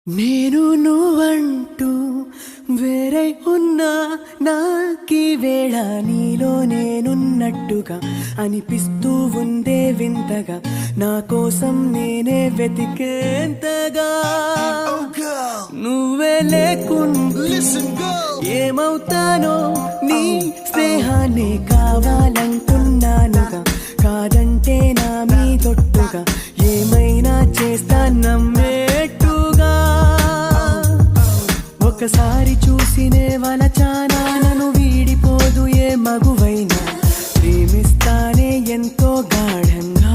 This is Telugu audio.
నేను నువ్వంటూ వేరే ఉన్నా నాకీ వేళ నీలో నేనున్నట్టుగా అనిపిస్తూ ఉందే వింతగా నా కోసం నేనే వెతికేంతగా నువ్వే లేకుండా ఏమవుతానో నీ స్నేహాన్ని కావాలంటున్నానుగా కాదంటే నా మీదొట్టుగా ఏమైనా చేస్తా నమ్మేట్టుగా ఒకసారి చూసినే వలచానా నన్ను వీడిపోదు ఏ మగువైనా ప్రేమిస్తానే ఎంతో గాఢంగా